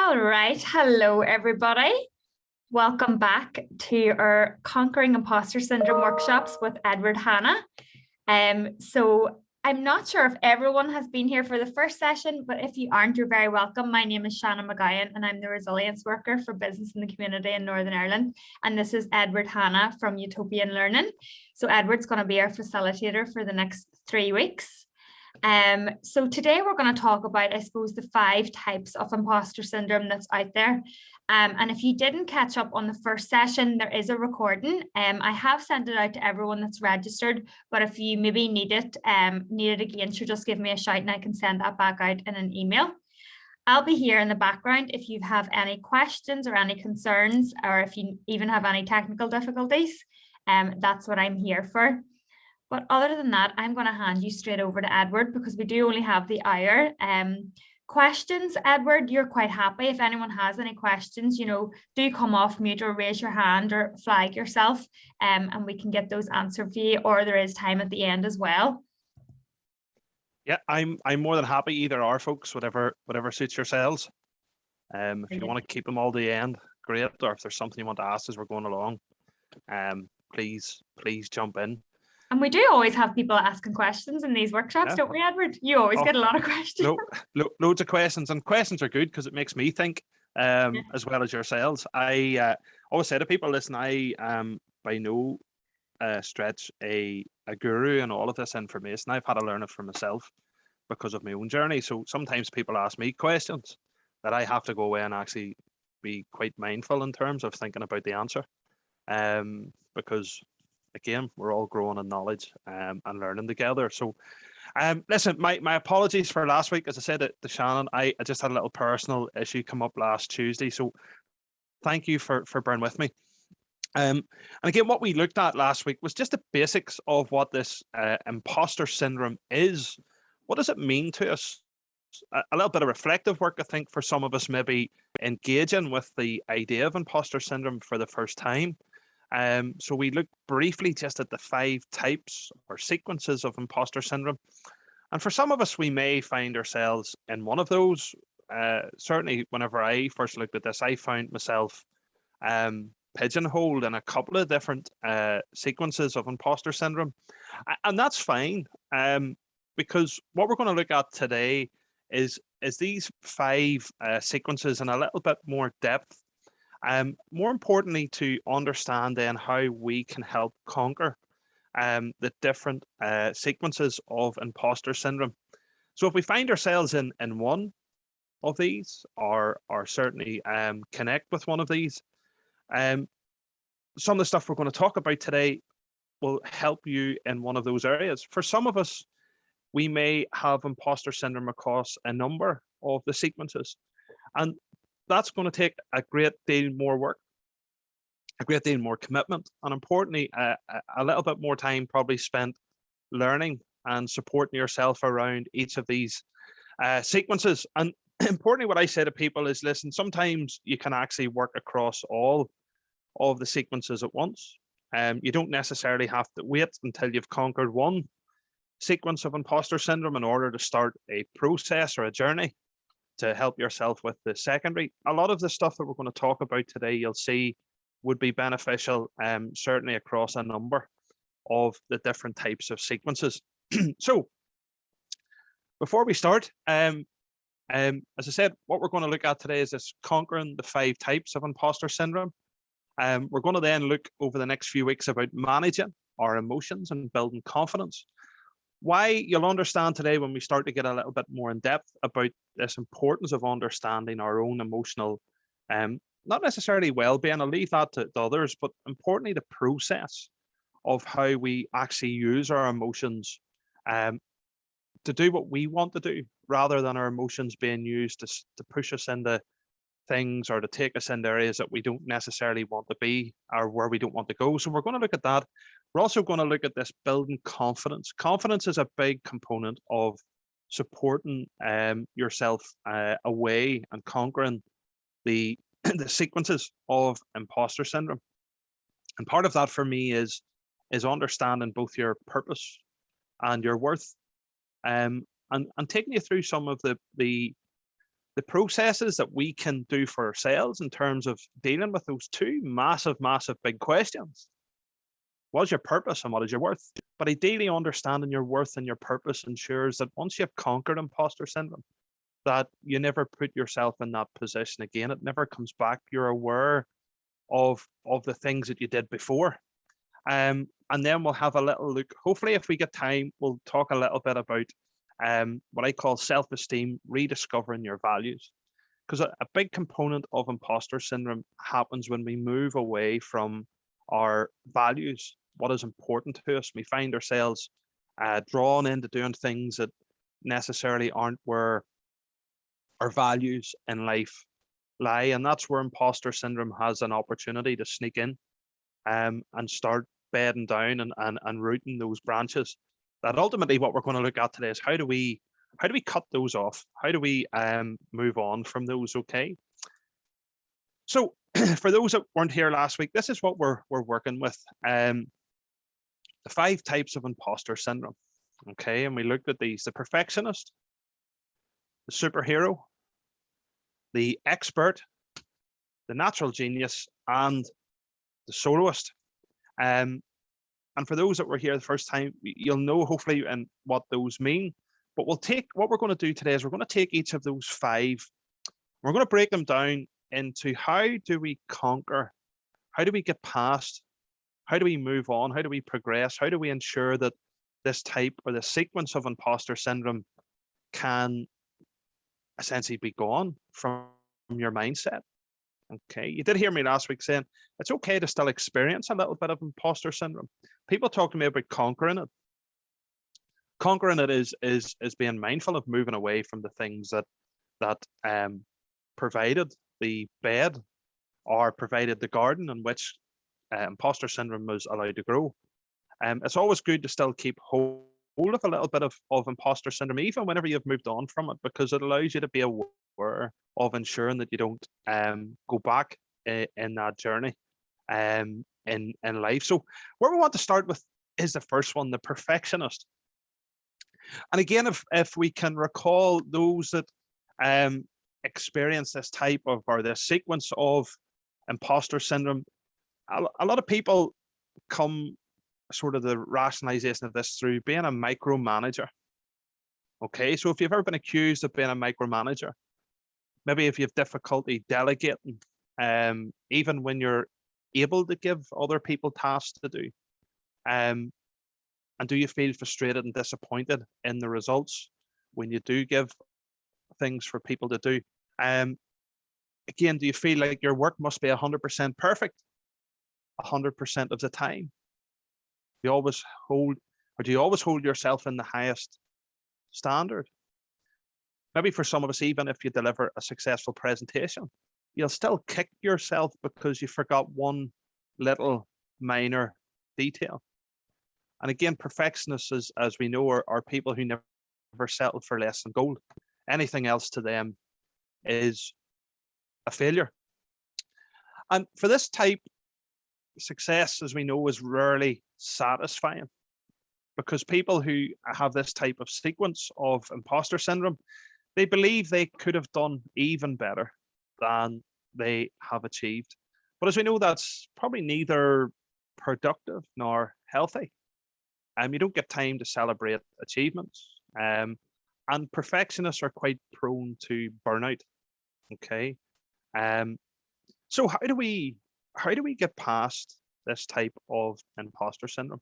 All right. Hello, everybody. Welcome back to our Conquering Imposter Syndrome workshops with Edward Hanna. So I'm not sure if everyone has been here for the first session, but if you aren't, you're very welcome. My name is Shannon McGowan, and I'm the resilience worker for business in the community in Northern Ireland. And this is Edward Hanna from Utopian Learning. So Edward's going to be our facilitator for the next 3 weeks. So today we're going to talk about, I suppose, the 5 types of imposter syndrome that's out there. And if you didn't catch up on the first session, there is a recording. I have sent it out to everyone that's registered, but if you maybe need it again, so just give me a shout and I can send that back out in an email. I'll be here in the background if you have any questions or any concerns, or if you even have any technical difficulties. That's what I'm here for. But other than that, I'm going to hand you straight over to Edward because we do only have the hour. Questions, Edward, you're quite happy. If anyone has any questions, do come off mute or raise your hand or flag yourself, and we can get those answered for you, or there is time at the end as well. Yeah, I'm more than happy, either or, folks, whatever suits yourselves. If you want to keep them all to the end, great. Or if there's something you want to ask as we're going along, please jump in. And we do always have people asking questions in these workshops, don't we, Edward? You always get a lot of questions. Loads of questions, and questions are good because it makes me think as well as yourselves. I always say to people, listen, I am by no stretch a guru in all of this information. I've had to learn it for myself because of my own journey. So sometimes people ask me questions that I have to go away and actually be quite mindful in terms of thinking about the answer, because again, we're all growing in knowledge and learning together. So listen, my apologies for last week. As I said to Shannon, I just had a little personal issue come up last Tuesday. So thank you for bearing with me. And again, what we looked at last week was just the basics of what this imposter syndrome is. What does it mean to us? A little bit of reflective work, I think, for some of us maybe engaging with the idea of imposter syndrome for the first time. So we looked briefly just at the 5 types or sequences of imposter syndrome. And for some of us, we may find ourselves in one of those. Certainly, whenever I first looked at this, I found myself pigeonholed in a couple of different sequences of imposter syndrome. And that's fine, because what we're going to look at today is these 5 sequences in a little bit more depth. More importantly, to understand then how we can help conquer the different sequences of imposter syndrome. So if we find ourselves in one of these, or certainly connect with one of these, some of the stuff we're going to talk about today will help you in one of those areas. For some of us, we may have imposter syndrome across a number of the sequences, and that's going to take a great deal more work, a great deal more commitment, and importantly, a little bit more time probably spent learning and supporting yourself around each of these sequences. And importantly, what I say to people is, listen, sometimes you can actually work across all of the sequences at once. You don't necessarily have to wait until you've conquered one sequence of imposter syndrome in order to start a process or a journey to help yourself with the secondary. A lot of the stuff that we're going to talk about today, you'll see, would be beneficial, certainly across a number of the different types of sequences. So before we start, as I said, what we're going to look at today is this conquering the 5 types of imposter syndrome. We're going to then look over the next few weeks about managing our emotions and building confidence. Why, you'll understand today when we start to get a little bit more in depth about this importance of understanding our own emotional, not necessarily well-being, I'll leave that to others, but importantly, the process of how we actually use our emotions to do what we want to do, rather than our emotions being used to push us into things or to take us into areas that we don't necessarily want to be or where we don't want to go. So we're going to look at that. We're also going to look at this building confidence. Confidence is a big component of supporting yourself away and conquering the sequences of imposter syndrome. And part of that for me is understanding both your purpose and your worth, and taking you through some of the the processes that we can do for ourselves in terms of dealing with those two massive, massive big questions. What is your purpose and what is your worth? But ideally, understanding your worth and your purpose ensures that once you've conquered imposter syndrome, that you never put yourself in that position again. It never comes back. You're aware of the things that you did before. And then we'll have a little look. Hopefully, if we get time, we'll talk a little bit about what I call self-esteem, rediscovering your values. Because a big component of imposter syndrome happens when we move away from our values, what is important to us. We find ourselves drawn into doing things that necessarily aren't where our values in life lie. And that's where imposter syndrome has an opportunity to sneak in and start bedding down and rooting those branches. That ultimately what we're going to look at today is how do we cut those off? How do we move on from those? Okay. So for those that weren't here last week, this is what we're working with. The 5 types of imposter syndrome. Okay, and we looked at these: the perfectionist, the superhero, the expert, the natural genius, and the soloist. And for those that were here the first time, you'll know hopefully and what those mean. But what we're going to do today is we're going to take each of those 5. We're going to break them down into how do we conquer, how do we get past, how do we move on, how do we progress, how do we ensure that this type or the sequence of imposter syndrome can essentially be gone from your mindset. Okay, you did hear me last week saying it's okay to still experience a little bit of imposter syndrome. People talk to me about conquering it. Conquering it is being mindful of moving away from the things that provided the bed or provided the garden in which imposter syndrome was allowed to grow. It's always good to still keep hold of a little bit of imposter syndrome, even whenever you've moved on from it, because it allows you to be aware of ensuring that you don't go back in that journey in life. So where we want to start with is the first one, the perfectionist. And again, if we can recall those that experience this type of or this sequence of imposter syndrome, a lot of people come sort of the rationalization of this through being a micromanager. Okay, so if you've ever been accused of being a micromanager, maybe if you have difficulty delegating, even when you're able to give other people tasks to do, and do you feel frustrated and disappointed in the results when you do give things for people to do? Again, do you feel like your work must be 100% perfect 100% of the time? Do you always hold yourself in the highest standard? Maybe for some of us, even if you deliver a successful presentation, you'll still kick yourself because you forgot one little minor detail. And again, perfectionists, as we know, are people who never settle for less than gold. Anything else to them is a failure. And for this type, success, as we know, is rarely satisfying, because people who have this type of sequence of imposter syndrome, they believe they could have done even better than they have achieved. But as we know, that's probably neither productive nor healthy. You don't get time to celebrate achievements. And perfectionists are quite prone to burnout. Okay. So how do we get past this type of imposter syndrome?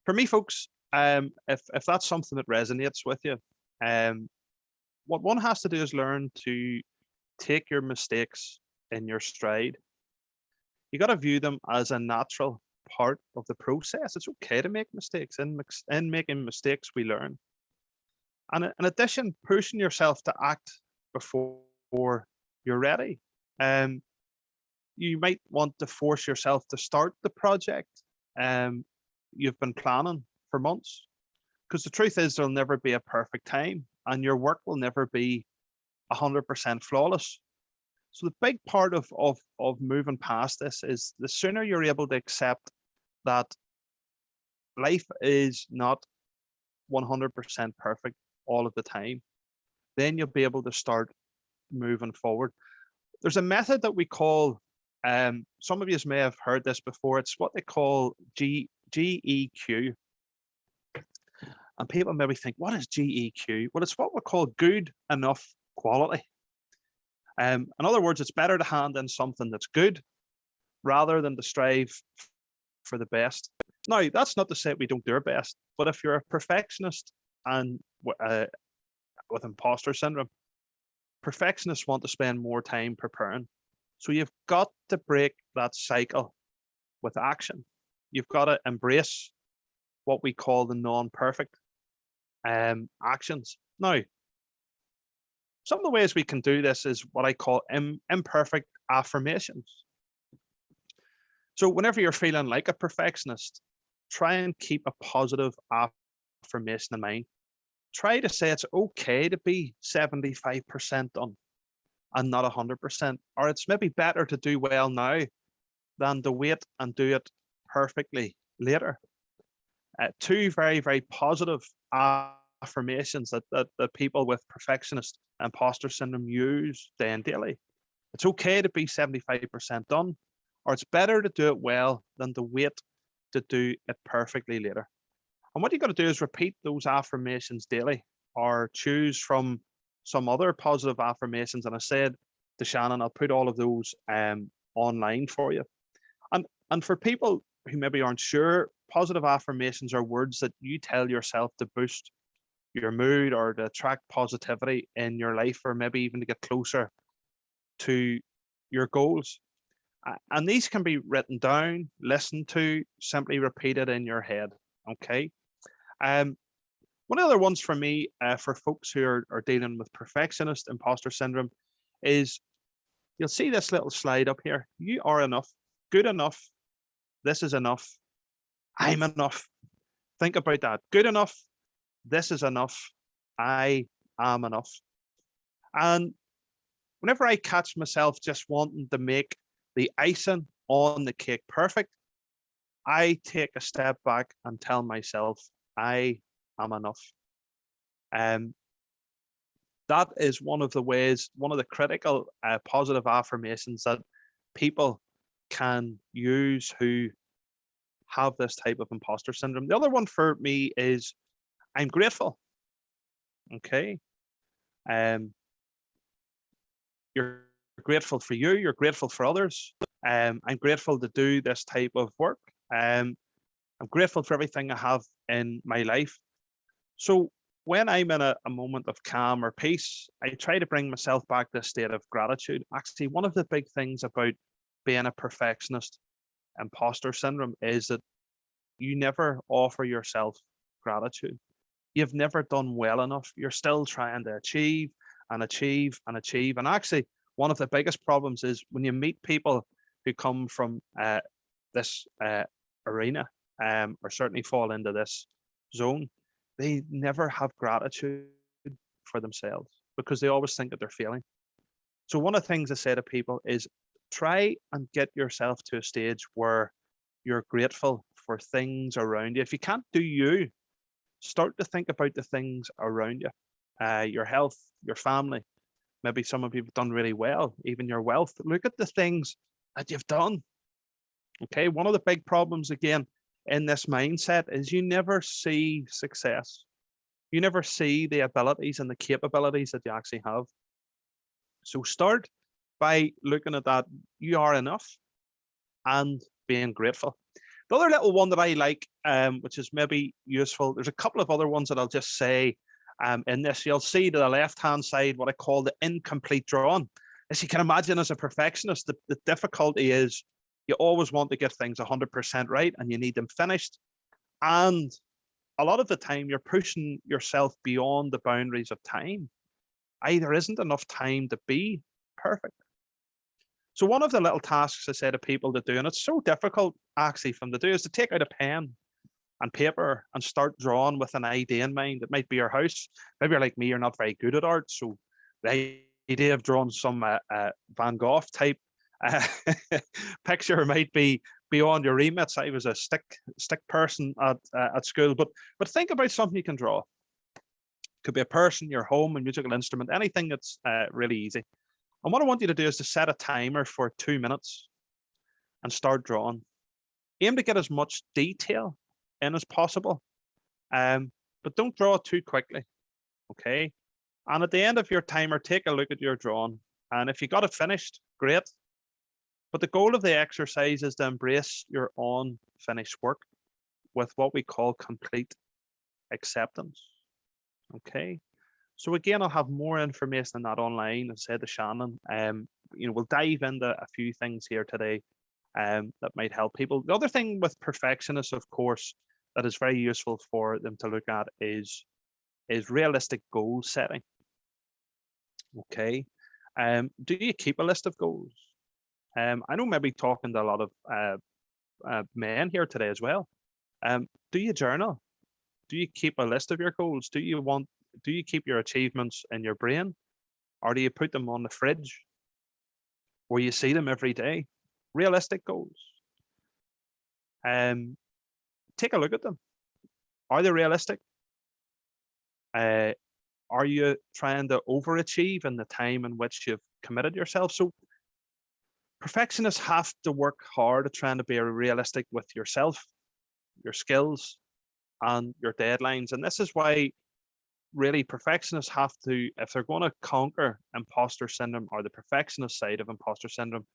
For me, folks, if that's something that resonates with you, what one has to do is learn to take your mistakes in your stride. You got to view them as a natural part of the process. It's okay to make mistakes. In making mistakes, we learn. And in addition, pushing yourself to act before you're ready. You might want to force yourself to start the project you've been planning for months, because the truth is there'll never be a perfect time and your work will never be 100% flawless. So the big part of moving past this is the sooner you're able to accept that life is not 100% perfect all of the time. then you'll be able to start moving forward. There's a method that we call, some of you may have heard this before, it's what they call GEQ. And people maybe think, what is GEQ? Well, it's what we call good enough quality. In other words, it's better to hand in something that's good rather than to strive for the best. Now, that's not to say we don't do our best, but if you're a perfectionist and with imposter syndrome, perfectionists want to spend more time preparing. So you've got to break that cycle with action. You've got to embrace what we call the non-perfect actions. Now, some of the ways we can do this is what I call imperfect affirmations. So whenever you're feeling like a perfectionist, try and keep a positive affirmation in mind. Try to say it's okay to be 75% done and not 100%, or it's maybe better to do well now than to wait and do it perfectly later. Two very, very positive affirmations that people with perfectionist imposter syndrome use day and daily. It's okay to be 75% done, or it's better to do it well than to wait to do it perfectly later. And what you got to do is repeat those affirmations daily, or choose from some other positive affirmations. And I said to Shannon, I'll put all of those online for you. And for people who maybe aren't sure, positive affirmations are words that you tell yourself to boost your mood or to attract positivity in your life, or maybe even to get closer to your goals. And these can be written down, listened to, simply repeated in your head. Okay. One of the other ones for me, for folks who are dealing with perfectionist imposter syndrome, is you'll see this little slide up here. You are enough, good enough. This is enough. I'm enough. Think about that. Good enough. This is enough. I am enough. And whenever I catch myself just wanting to make the icing on the cake perfect, I take a step back and tell myself, I am enough. That is one of the ways, one of the critical positive affirmations that people can use who have this type of imposter syndrome. The other one for me is, I'm grateful. Okay. You're grateful for you, you're grateful for others. I'm grateful to do this type of work. I'm grateful for everything I have in my life. So when I'm in a moment of calm or peace, I try to bring myself back to a state of gratitude. Actually, one of the big things about being a perfectionist imposter syndrome is that you never offer yourself gratitude. You've never done well enough. You're still trying to achieve and achieve and achieve. And actually, one of the biggest problems is when you meet people who come from this arena, or certainly fall into this zone, they never have gratitude for themselves because they always think that they're failing. So one of the things I say to people is try and get yourself to a stage where you're grateful for things around you. If you can't do you, start to think about the things around you, your health, your family. Maybe some of you have done really well, even your wealth. Look at the things that you've done. Okay, one of the big problems again in this mindset is you never see success. You never see the abilities and the capabilities that you actually have. So start by looking at that. You are enough and being grateful. The other little one that I like, which is maybe useful, there's a couple of other ones that I'll just say in this. You'll see to the left-hand side what I call the incomplete drawing. As you can imagine, as a perfectionist, the difficulty is you always want to get things 100% right and you need them finished. And a lot of the time you're pushing yourself beyond the boundaries of time. There isn't enough time to be perfect. So one of the little tasks I say to people to do, and it's so difficult actually for them to do, is to take out a pen and paper and start drawing with an idea in mind. It might be your house. Maybe you're like me, you're not very good at art. So the idea of drawing some Van Gogh type picture might be beyond your remits. I was a stick person at school, but think about something you can draw. Could be a person, your home, a musical instrument, anything that's really easy. And what I want you to do is to set a timer for 2 minutes and start drawing. Aim to get as much detail in as possible, but don't draw too quickly, okay? And at the end of your timer, take a look at your drawing. And if you got it finished, great. But the goal of the exercise is to embrace your unfinished work with what we call complete acceptance, okay? So again, I'll have more information on that online, as I said to Shannon. We'll dive into a few things here today that might help people. The other thing with perfectionists, of course, that is very useful for them to look at is realistic goal setting. Okay. Do you keep a list of goals? I know maybe talking to a lot of men here today as well. Do you journal? Do you keep a list of your goals? Do you keep your achievements in your brain, or do you put them on the fridge where you see them every day? Realistic goals. Take a look at them. Are they realistic? Are you trying to overachieve in the time in which you've committed yourself? So perfectionists have to work hard at trying to be realistic with yourself, your skills, and your deadlines. And this is why really perfectionists have to, if they're going to conquer imposter syndrome or the perfectionist side of imposter syndrome,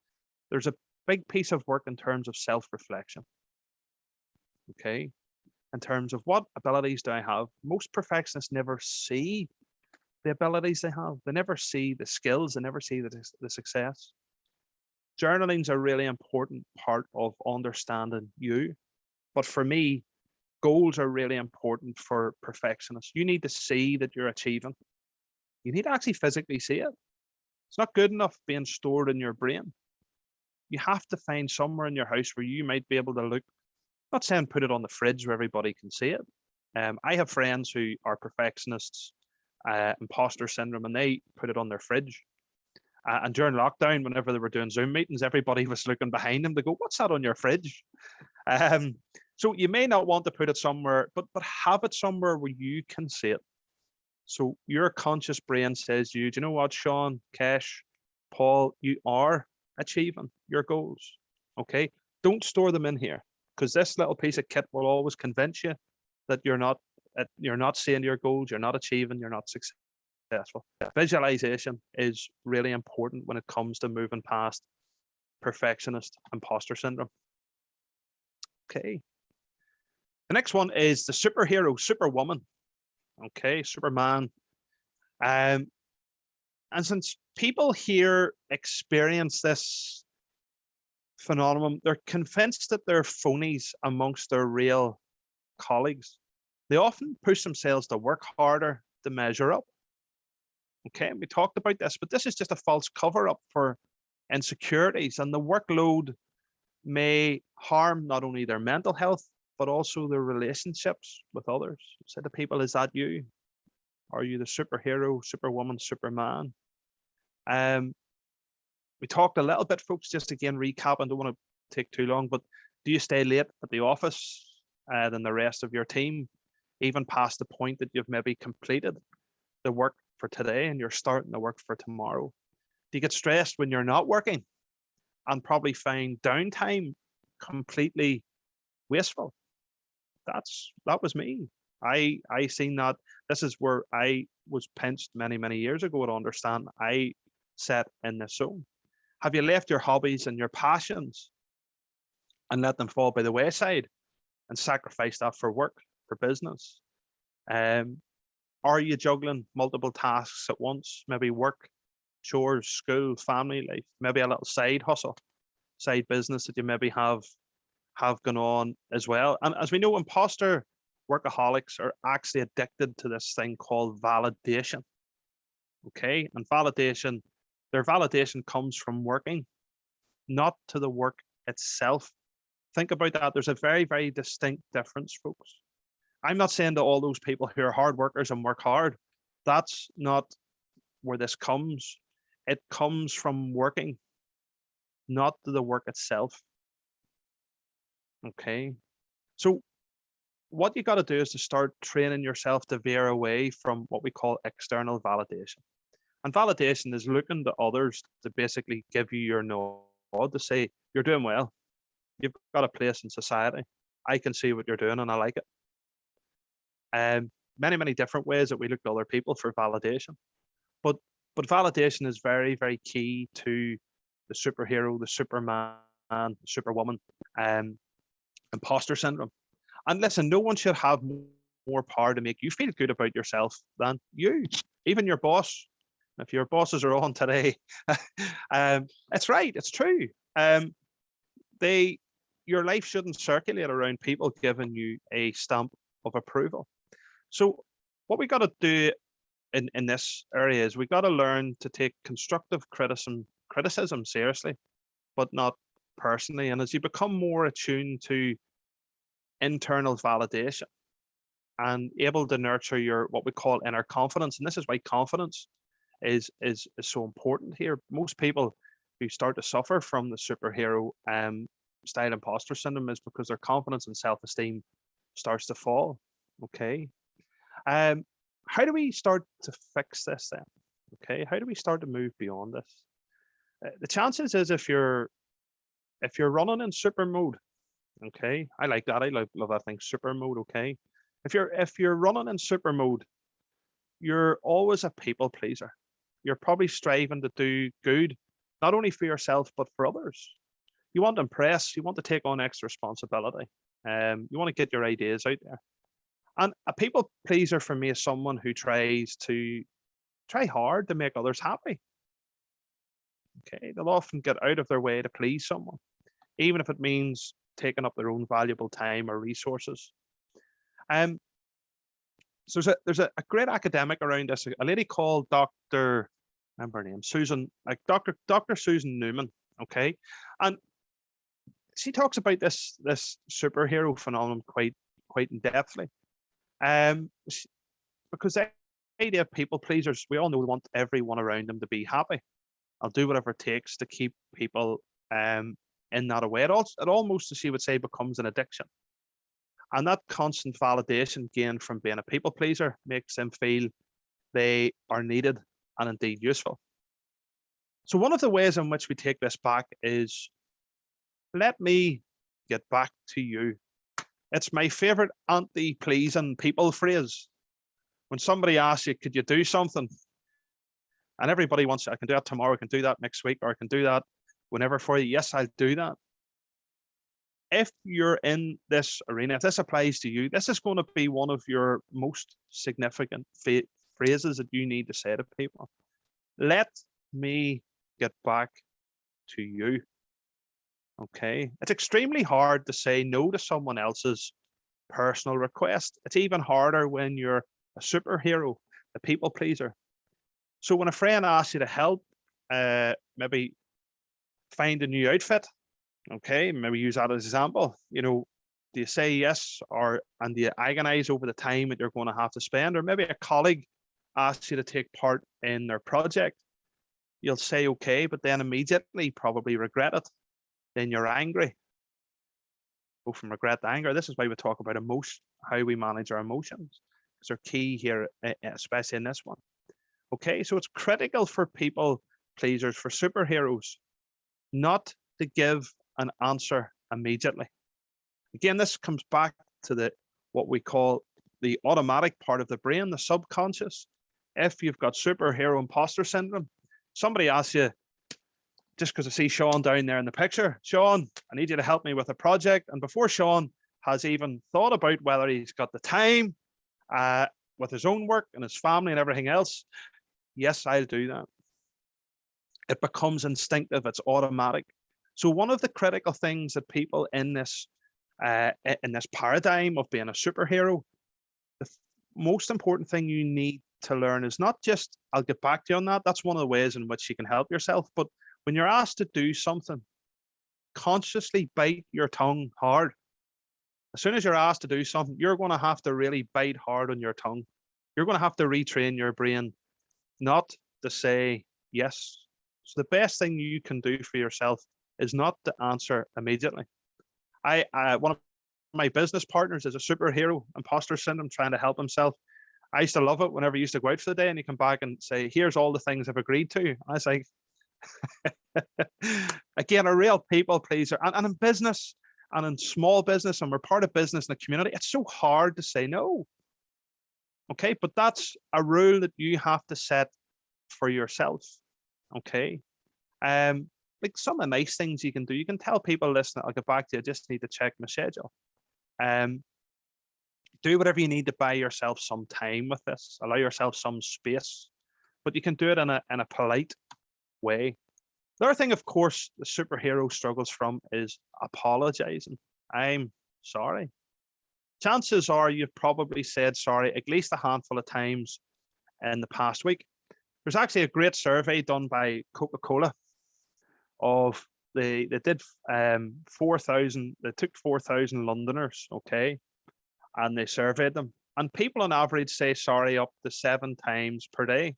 there's a big piece of work in terms of self-reflection. Okay. In terms of what abilities do I have? Most perfectionists never see the abilities they have. They never see the skills. They never see the success. Journaling is a really important part of understanding you. But for me, goals are really important for perfectionists. You need to see that you're achieving. You need to actually physically see it. It's not good enough being stored in your brain. You have to find somewhere in your house where you might be able to look, not saying put it on the fridge where everybody can see it. I have friends who are perfectionists, imposter syndrome, and they put it on their fridge. And during lockdown, whenever they were doing Zoom meetings, everybody was looking behind them to go, "What's that on your fridge?" So you may not want to put it somewhere, but have it somewhere where you can see it. So your conscious brain says, "Do you know what, Sean, Kesh, Paul, you are achieving your goals." Okay, don't store them in here, because this little piece of kit will always convince you that you're not seeing your goals, you're not achieving, you're not successful. Visualization is really important when it comes to moving past perfectionist imposter syndrome. Okay. The next one is the superhero, superwoman. Okay, Superman. And since people here experience this phenomenon, they're convinced that they're phonies amongst their real colleagues. They often push themselves to work harder to measure up. Okay, we talked about this, but this is just a false cover up for insecurities, and the workload may harm not only their mental health, but also their relationships with others. Say to people, is that you? Are you the superhero, superwoman, superman? We talked a little bit, folks, just again, recap, I don't want to take too long, but do you stay late at the office than the rest of your team, even past the point that you've maybe completed the work for today and you're starting the work for tomorrow? Do you get stressed when you're not working and probably find downtime completely wasteful? That was me. I seen that. This is where I was pinched many years ago to understand I set in this zone. Have you left your hobbies and your passions and let them fall by the wayside and sacrifice that for work, for business? Are you juggling multiple tasks at once? Maybe work, chores, school, family life, maybe a little side hustle, side business that you maybe have gone on as well. And as we know, imposter workaholics are actually addicted to this thing called validation. Okay, and their validation comes from working, not to the work itself. Think about that. There's a very distinct difference, folks. I'm not saying to all those people who are hard workers and work hard, that's not where this comes. It comes from working, not to the work itself. Okay. So what you got to do is to start training yourself to veer away from what we call external validation. And validation is looking to others to basically give you your nod, to say, you're doing well. You've got a place in society. I can see what you're doing and I like it. Many, many different ways that we look to other people for validation. But validation is very, very key to the superhero, the superman, the superwoman, imposter syndrome. And listen, no one should have more power to make you feel good about yourself than you, even your boss. If your bosses are on today, it's right, it's true. Your life shouldn't circulate around people giving you a stamp of approval. So what we got to do in this area is we got to learn to take constructive criticism seriously, but not personally. And as you become more attuned to internal validation and able to nurture your what we call inner confidence, and this is why confidence is so important here. Most people who start to suffer from the superhero style imposter syndrome is because their confidence and self-esteem starts to fall. Okay. How do we start to fix this then? Okay, how do we start to move beyond this? The chances is if you're running in super mode, okay, I like that. I love that thing, super mode. Okay, if you're running in super mode, you're always a people pleaser. You're probably striving to do good, not only for yourself but for others. You want to impress. You want to take on extra responsibility. You want to get your ideas out there. And a people pleaser for me is someone who try hard to make others happy. Okay, they'll often get out of their way to please someone, even if it means taking up their own valuable time or resources. So there's a great academic around this, a lady called Dr. Remember her name, Susan, like Dr. Susan Newman. Okay, and she talks about this superhero phenomenon quite in depthly. Because the idea of people pleasers, we all know we want everyone around them to be happy. I'll do whatever it takes to keep people in that way. It almost, as she would say, becomes an addiction. And that constant validation gained from being a people pleaser makes them feel they are needed and indeed useful. So one of the ways in which we take this back is, let me get back to you. It's my favorite anti-pleasing people phrase. When somebody asks you, could you do something? And everybody wants, I can do that tomorrow, I can do that next week, or I can do that whenever for you. Yes, I'll do that. If you're in this arena, if this applies to you, this is going to be one of your most significant phrases that you need to say to people. Let me get back to you. Okay. It's extremely hard to say no to someone else's personal request. It's even harder when you're a superhero, a people pleaser. So when a friend asks you to help, maybe find a new outfit, okay, maybe use that as an example. You know, do you say yes, and do you agonize over the time that you're going to have to spend? Or maybe a colleague asks you to take part in their project. You'll say okay, but then immediately probably regret it. Then you're angry. Go from regret to anger. This is why we talk about emotion, how we manage our emotions, because they're key here, especially in this one. Okay, so it's critical for people pleasers, for superheroes, not to give an answer immediately. Again, this comes back to what we call the automatic part of the brain, the subconscious. If you've got superhero imposter syndrome, somebody asks you, just because I see Sean down there in the picture, Sean, I need you to help me with a project. And before Sean has even thought about whether he's got the time with his own work and his family and everything else, yes, I'll do that. It becomes instinctive, it's automatic. So one of the critical things that people in this paradigm of being a superhero, the most important thing you need to learn is not just, I'll get back to you on that. That's one of the ways in which you can help yourself. But when you're asked to do something, consciously bite your tongue hard. As soon as you're asked to do something, you're going to have to really bite hard on your tongue. You're going to have to retrain your brain not to say yes. So the best thing you can do for yourself is not to answer immediately. One of my business partners is a superhero, imposter syndrome, trying to help himself. I used to love it whenever you used to go out for the day and you come back and say, here's all the things I've agreed to. I was like, again, a real people pleaser. And in business and in small business, and we're part of business in the community, it's so hard to say no. Okay, but that's a rule that you have to set for yourself. Okay. Like some of the nice things you can do, you can tell people, listen, I'll get back to you, I just need to check my schedule. Do whatever you need to buy yourself some time with this, allow yourself some space, but you can do it in a polite way. The other thing, of course, the superhero struggles from is apologizing. I'm sorry. Chances are you've probably said sorry at least a handful of times in the past week. There's actually a great survey done by Coca-Cola of they did 4,000, they took 4,000 Londoners, okay, and they surveyed them. And people on average say sorry up to 7 times per day.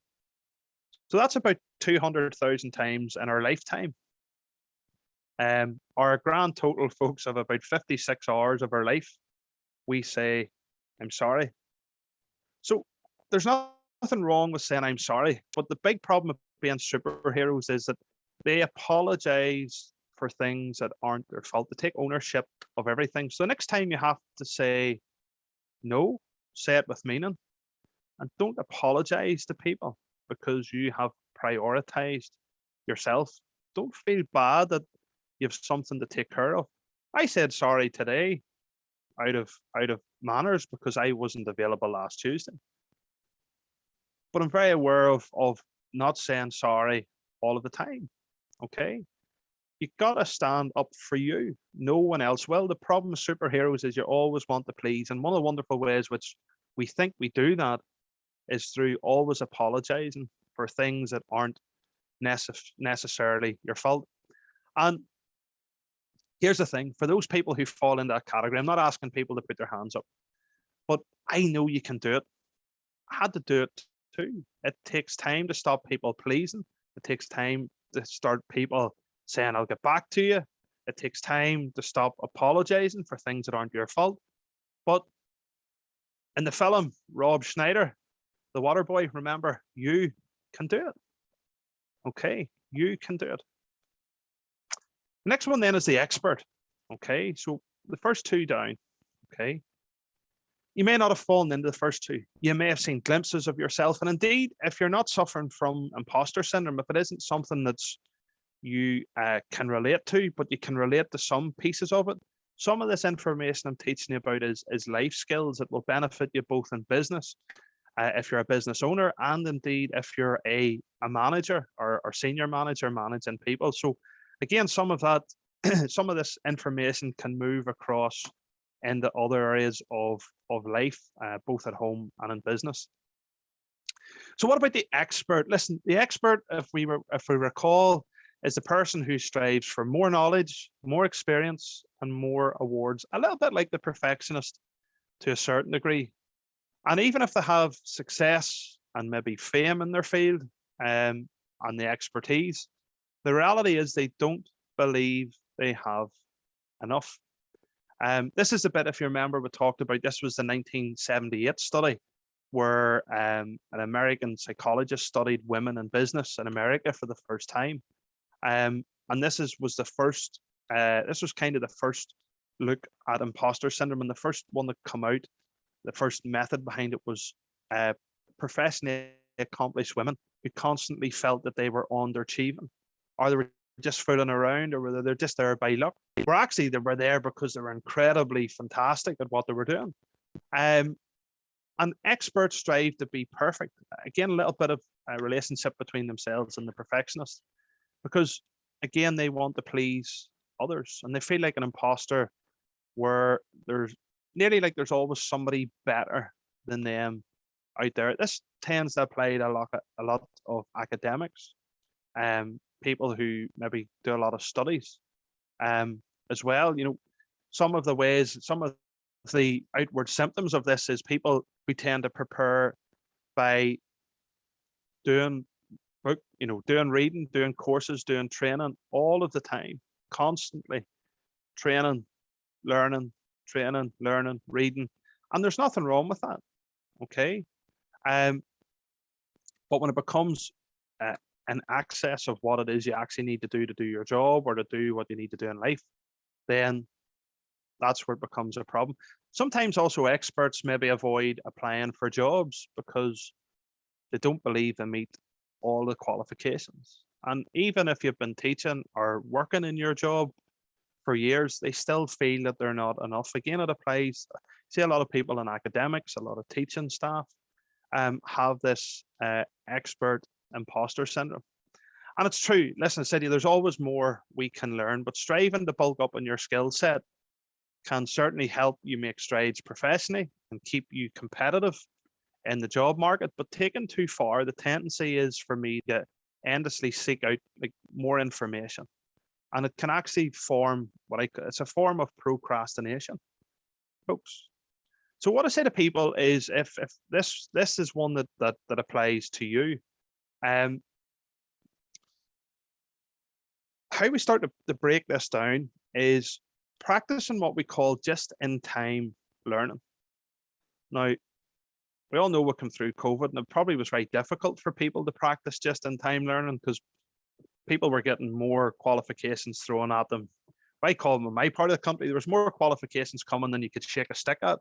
So that's about 200,000 times in our lifetime. Our grand total, folks, of about 56 hours of our life, we say, I'm sorry. So there's nothing wrong with saying I'm sorry, but the big problem of being superheroes is that they apologize for things that aren't their fault. They take ownership of everything. So the next time you have to say no, say it with meaning, and don't apologize to people because you have prioritized yourself. Don't feel bad that you have something to take care of. I said sorry today out of manners because I wasn't available last Tuesday. But I'm very aware of not saying sorry all of the time. Okay. You gotta stand up for you. No one else will. The problem with superheroes is you always want to please. And one of the wonderful ways which we think we do that is through always apologizing for things that aren't necessarily your fault. And here's the thing, for those people who fall in that category, I'm not asking people to put their hands up, but I know you can do it. I had to do it too. It takes time to stop people pleasing. It takes time to start people saying, I'll get back to you. It takes time to stop apologizing for things that aren't your fault. But in the film, Rob Schneider, the water boy, remember, you can do it. Okay, you can do it. The next one then is the expert. Okay, so the first two down. Okay. You may not have fallen into the first two. You may have seen glimpses of yourself. And indeed, if you're not suffering from imposter syndrome, if it isn't something that's you can relate to, but you can relate to some pieces of it, some of this information I'm teaching you about is life skills that will benefit you both in business, if you're a business owner, and indeed if you're a manager or senior manager managing people. So again, some of that, some of this information can move across into other areas of life, both at home and in business. So what about the expert? Listen, the expert, if we recall, is the person who strives for more knowledge, more experience, and more awards, a little bit like the perfectionist to a certain degree. And even if they have success and maybe fame in their field, and the expertise, the reality is they don't believe they have enough. This is a bit, if you remember, we talked about, this was the 1978 study where an American psychologist studied women in business in America for the first time. And this was the first, this was kind of the first look at imposter syndrome, and the first one that come out, the first method behind it was professionally accomplished women who constantly felt that they were underachieving, or they were just fooling around, or whether they're just there by luck. Were actually they were there because they were incredibly fantastic at what they were doing. And experts strive to be perfect. Again, a little bit of a relationship between themselves and the perfectionist, because again, they want to please others, and they feel like an imposter where there's nearly like there's always somebody better than them out there. This tends to apply to a lot of academics, people who maybe do a lot of studies, as well. You know, some of the outward symptoms of this is people who tend to prepare by doing reading, doing courses, doing training all of the time, constantly training, learning, training, learning, reading, and there's nothing wrong with that. Okay. But when it becomes an access of what it is you actually need to do your job or to do what you need to do in life, then that's where it becomes a problem. Sometimes also experts maybe avoid applying for jobs because they don't believe they meet all the qualifications. And even if you've been teaching or working in your job for years, they still feel that they're not enough. Again, it applies. See, a lot of people in academics, a lot of teaching staff have this expert imposter syndrome. And it's true. Listen, City, there's always more we can learn, but striving to bulk up on your skill set can certainly help you make strides professionally and keep you competitive in the job market. But taken too far, the tendency is for me to endlessly seek out like more information, and it can actually form it's a form of procrastination, folks. So what I say to people is, if this is one that applies to you, how we start to break this down is practicing what we call just-in-time learning. Now, we all know what came through COVID, and it probably was very difficult for people to practice just-in-time learning because people were getting more qualifications thrown at them. I call them in my part of the country, there was more qualifications coming than you could shake a stick at.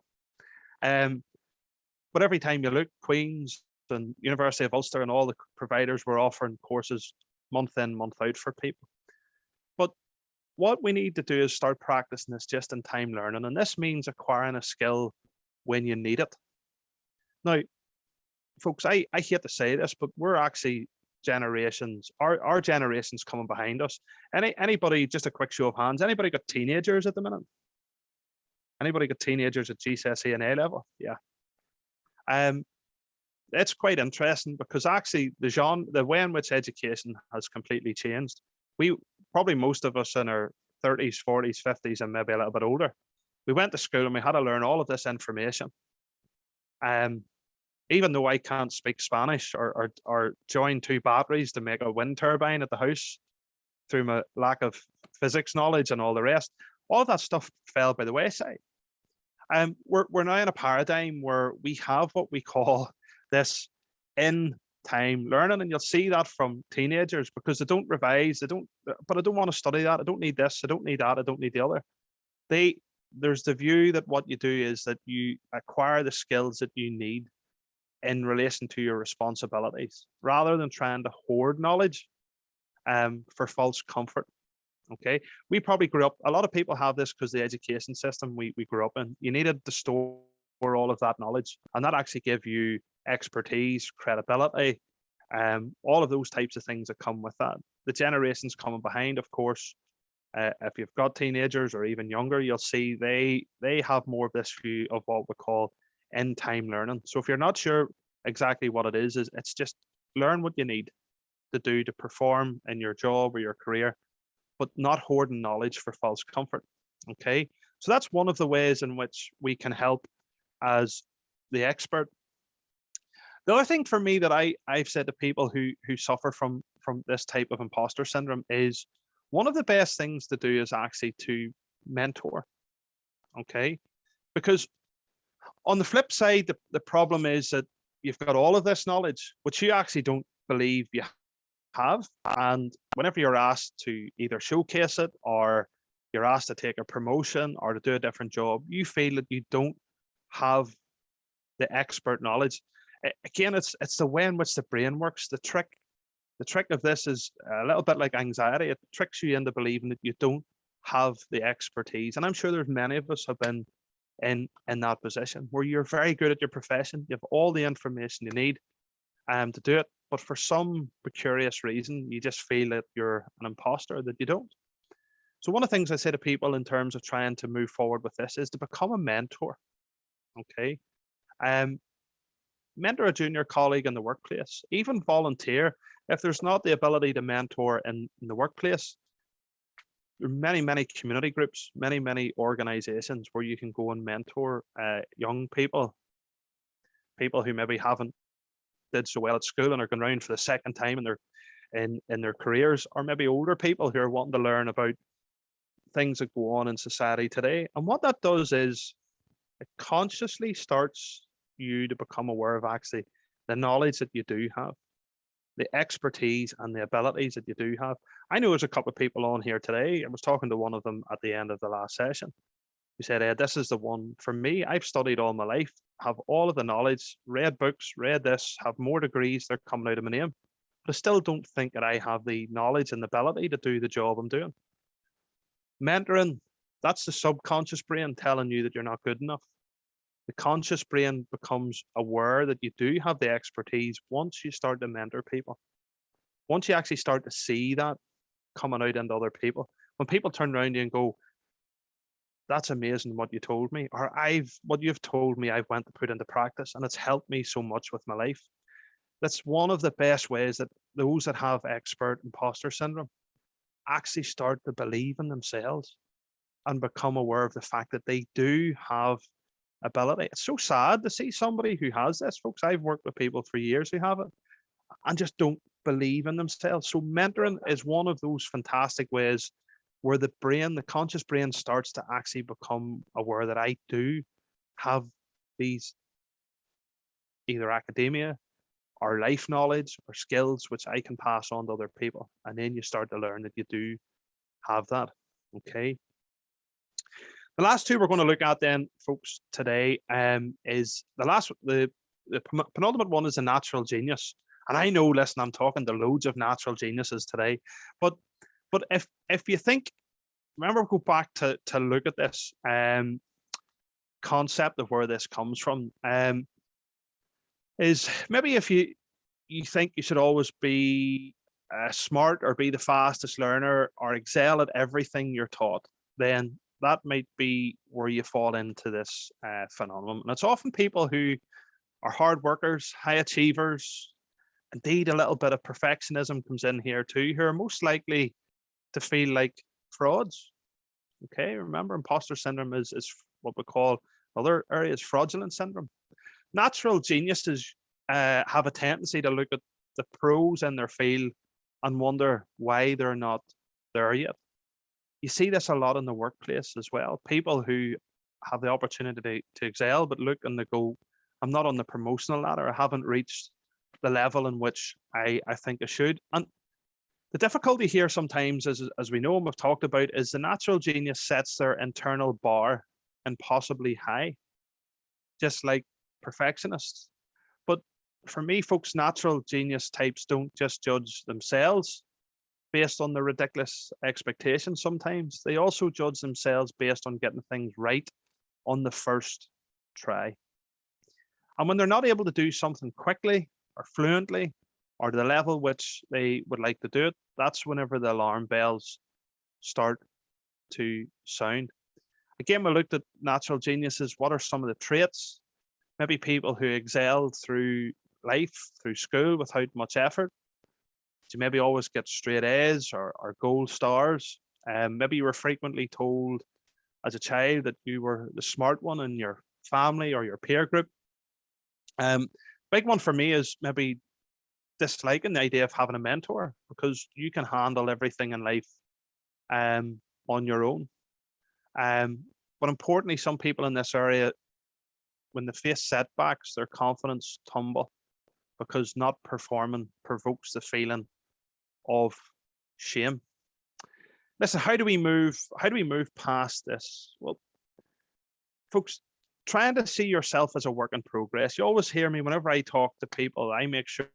But every time you look, Queen's and University of Ulster and all the providers were offering courses month in, month out for people. But what we need to do is start practicing this just-in-time learning, and this means acquiring a skill when you need it. Now, folks, I hate to say this, but we're actually generations, our generation's coming behind us. Anybody, just a quick show of hands, anybody got teenagers at the minute? Anybody got teenagers at GCSE and A level? Yeah. It's quite interesting because actually the way in which education has completely changed. We probably, most of us in our 30s, 40s, 50s, and maybe a little bit older, we went to school and we had to learn all of this information. Even though I can't speak Spanish or join two batteries to make a wind turbine at the house through my lack of physics knowledge and all the rest, all that stuff fell by the wayside. We're now in a paradigm where we have what we call this in-time learning, and you'll see that from teenagers because they don't revise, but I don't want to study that, I don't need this, I don't need that, I don't need the other. There's the view that what you do is that you acquire the skills that you need in relation to your responsibilities, rather than trying to hoard knowledge for false comfort. Okay, we probably grew up, a lot of people have this because the education system we grew up in, you needed to store all of that knowledge, and that actually give you expertise, credibility, all of those types of things that come with that. The generations coming behind, of course, if you've got teenagers or even younger, you'll see they have more of this view of what we call in-time learning. So if you're not sure exactly what it is it's just learn what you need to do to perform in your job or your career, but not hoarding knowledge for false comfort. Okay, so that's one of the ways in which we can help as the expert. The other thing for me that I've said to people who suffer from this type of imposter syndrome is one of the best things to do is actually to mentor. Okay, because on the flip side, the problem is that you've got all of this knowledge, which you actually don't believe you have. And whenever you're asked to either showcase it or you're asked to take a promotion or to do a different job, you feel that you don't have the expert knowledge. Again, it's the way in which the brain works. The trick of this is a little bit like anxiety. It tricks you into believing that you don't have the expertise. And I'm sure there's many of us have been in that position where you're very good at your profession. You have all the information you need to do it. But for some precarious reason, you just feel that you're an imposter, that you don't. So one of the things I say to people in terms of trying to move forward with this is to become a mentor. Okay. Mentor a junior colleague in the workplace, even volunteer. If there's not the ability to mentor in the workplace, there are many community groups, many organizations where you can go and mentor young people who maybe haven't did so well at school and are going around for the second time in their careers, or maybe older people who are wanting to learn about things that go on in society today. And what that does is it consciously starts you to become aware of actually the knowledge that you do have, the expertise and the abilities that you do have. I know there's a couple of people on here today. I was talking to one of them at the end of the last session. He said, this is the one for me. I've studied all my life, have all of the knowledge, read books, read this, have more degrees, they're coming out of my name. But I still don't think that I have the knowledge and the ability to do the job I'm doing. Mentoring, that's the subconscious brain telling you that you're not good enough. The conscious brain becomes aware that you do have the expertise once you start to mentor people. Once you actually start to see that coming out into other people. When people turn around you and go, that's amazing what you told me, or what you've told me I've went to put into practice and it's helped me so much with my life. That's one of the best ways that those that have expert imposter syndrome actually start to believe in themselves and become aware of the fact that they do have ability. It's so sad to see somebody who has this, folks. I've worked with people for years who have it and just don't believe in themselves. So mentoring is one of those fantastic ways where the brain, the conscious brain, starts to actually become aware that I do have these either academia or life knowledge or skills which I can pass on to other people. And then you start to learn that you do have that. Okay. The last two we're going to look at then, folks, today is the penultimate one is a natural genius. And I know, listen, I'm talking to loads of natural geniuses today, but if you think, remember, go back to look at this concept of where this comes from, is maybe if you think you should always be smart or be the fastest learner or excel at everything you're taught, then that might be where you fall into this phenomenon. And it's often people who are hard workers, high achievers, indeed a little bit of perfectionism comes in here too, who are most likely to feel like frauds. Okay, remember, imposter syndrome is what we call other areas fraudulent syndrome. Natural geniuses have a tendency to look at the pros in their field and wonder why they're not there yet. You see this a lot in the workplace as well. People who have the opportunity to excel, but look and they go, I'm not on the promotional ladder. I haven't reached the level in which I think I should. And the difficulty here sometimes, as we know and we've talked about, is the natural genius sets their internal bar impossibly high, just like perfectionists. But for me, folks, natural genius types don't just judge themselves based on the ridiculous expectations sometimes. They also judge themselves based on getting things right on the first try. And when they're not able to do something quickly or fluently or to the level which they would like to do it, that's whenever the alarm bells start to sound. Again, we looked at natural geniuses. What are some of the traits? Maybe people who excelled through life, through school without much effort. You maybe always get straight A's or gold stars. Maybe you were frequently told as a child that you were the smart one in your family or your peer group. Big one for me is maybe disliking the idea of having a mentor because you can handle everything in life on your own. But importantly, some people in this area, when they face setbacks, their confidence tumble because not performing provokes the feeling of shame. Listen, how do we move past this? Well, folks, trying to see yourself as a work in progress. You always hear me whenever I talk to people, I make sure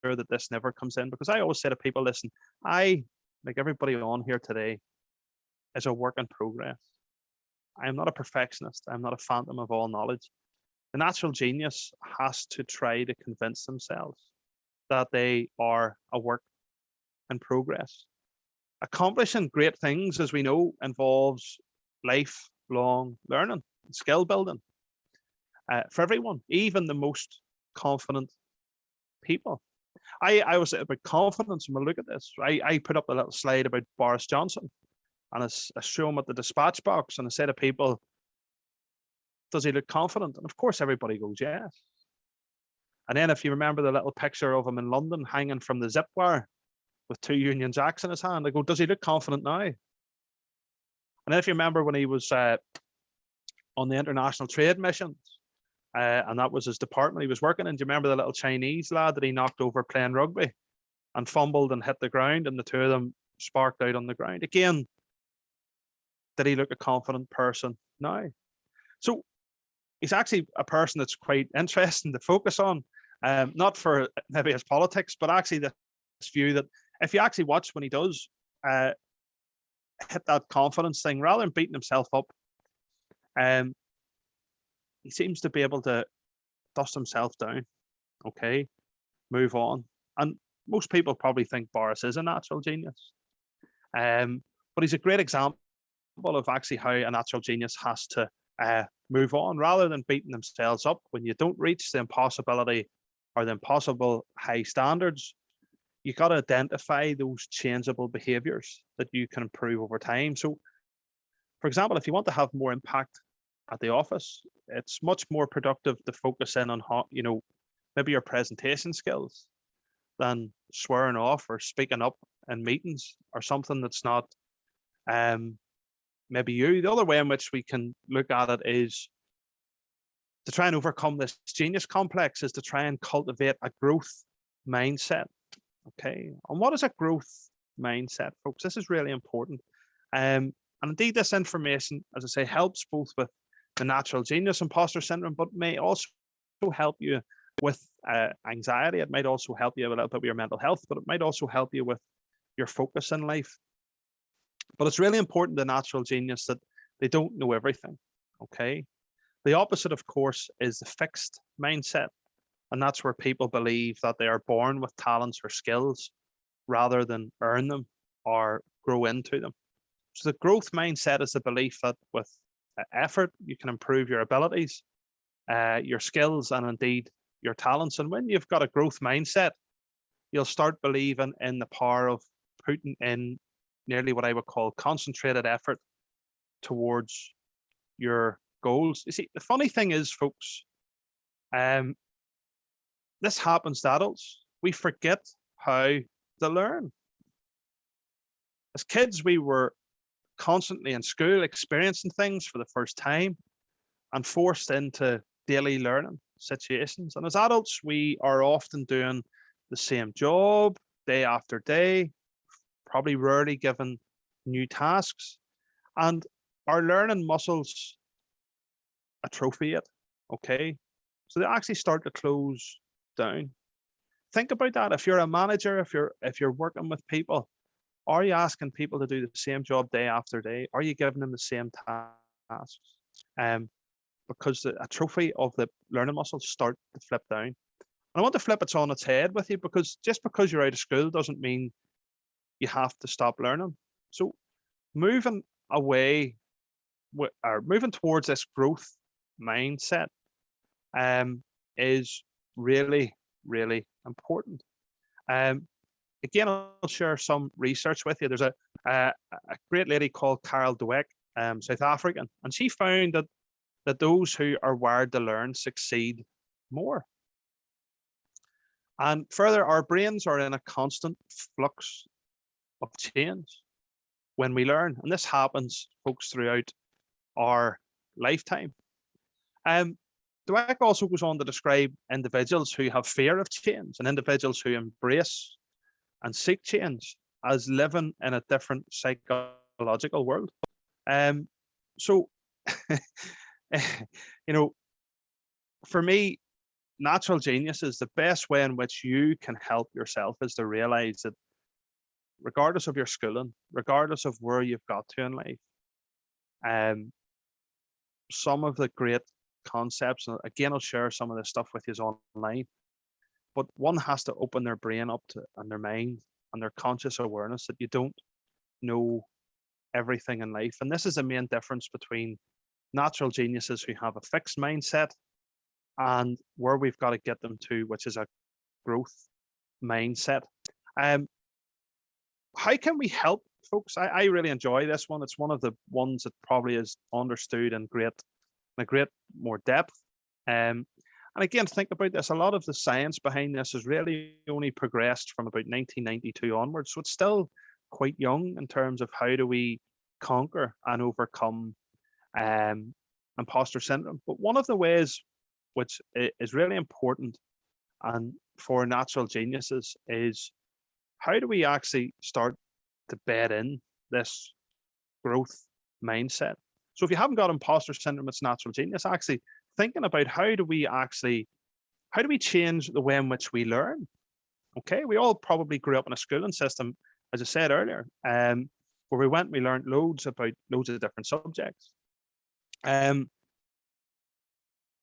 that this never comes in because I always say to people, listen, I, like everybody on here today, is a work in progress. I am not a perfectionist. I'm not a phantom of all knowledge. The natural genius has to try to convince themselves that they are a work in progress. Accomplishing great things, as we know, involves lifelong learning and skill building for everyone, even the most confident people. I was about confidence when we look at this. I put up a little slide about Boris Johnson and I show him at the dispatch box and I say to people, does he look confident? And of course, everybody goes, yes. And then if you remember the little picture of him in London hanging from the zip wire with 2 Union Jacks in his hand, I go, does he look confident now? And then if you remember when he was on the international trade missions, and that was his department he was working in. Do you remember the little Chinese lad that he knocked over playing rugby and fumbled and hit the ground, and the two of them sparked out on the ground? Again, did he look a confident person? No. So he's actually a person that's quite interesting to focus on, not for maybe his politics, but actually this view that if you actually watch when he does hit that confidence thing, rather than beating himself up, he seems to be able to dust himself down, okay, move on. And most people probably think Boris is a natural genius. But he's a great example of actually how a natural genius has to move on rather than beating themselves up when you don't reach the impossibility or the impossible high standards. You got to identify those changeable behaviors that you can improve over time. So, for example, if you want to have more impact at the office, it's much more productive to focus in on how, maybe your presentation skills than swearing off or speaking up in meetings or something that's not maybe you. The other way in which we can look at it is to try and overcome this genius complex is to try and cultivate a growth mindset. Okay. And what is a growth mindset, folks? This is really important. And indeed, this information, as I say, helps both with the natural genius imposter syndrome, but may also help you with anxiety. It might also help you a little bit with your mental health, but it might also help you with your focus in life. But it's really important, the natural genius, that they don't know everything. Okay. The opposite, of course, is the fixed mindset. And that's where people believe that they are born with talents or skills rather than earn them or grow into them. So the growth mindset is the belief that with effort, you can improve your abilities, your skills, and indeed your talents. And when you've got a growth mindset, you'll start believing in the power of putting in nearly what I would call concentrated effort towards your goals. You see, the funny thing is, folks, this happens to adults. We forget how to learn. As kids, we were constantly in school experiencing things for the first time and forced into daily learning situations. And as adults, we are often doing the same job day after day, probably rarely given new tasks, and our learning muscles atrophy it. Okay, so they actually start to close down. Think about that. If you're a manager, if you're working with people, are you asking people to do the same job day after day? Are you giving them the same tasks? Because the atrophy of the learning muscles start to flip down. And I want to flip it on its head with you, because just because you're out of school doesn't mean you have to stop learning. So moving away or moving towards this growth mindset is really, really important. Again, I'll share some research with you. There's a great lady called Carol Dweck, South African, and she found that those who are wired to learn succeed more. And further, our brains are in a constant flux of change when we learn. And this happens, folks, throughout our lifetime. Dweck also goes on to describe individuals who have fear of change and individuals who embrace and seek change as living in a different psychological world. So, for me, natural genius is the best way in which you can help yourself is to realize that regardless of your schooling, regardless of where you've got to in life, some of the great concepts, and again, I'll share some of this stuff with you online, but one has to open their brain up to, and their mind and their conscious awareness that you don't know everything in life. And this is the main difference between natural geniuses who have a fixed mindset and where we've got to get them to, which is a growth mindset. How can we help folks? I really enjoy this one. It's one of the ones that probably is understood in a great more depth. And again, think about this. A lot of the science behind this has really only progressed from about 1992 onwards. So it's still quite young in terms of how do we conquer and overcome imposter syndrome. But one of the ways which is really important and for natural geniuses is how do we actually start to bed in this growth mindset? So if you haven't got imposter syndrome, it's natural genius. Actually thinking about how do we change the way in which we learn? Okay, we all probably grew up in a schooling system, as I said earlier, where we learned loads about loads of different subjects.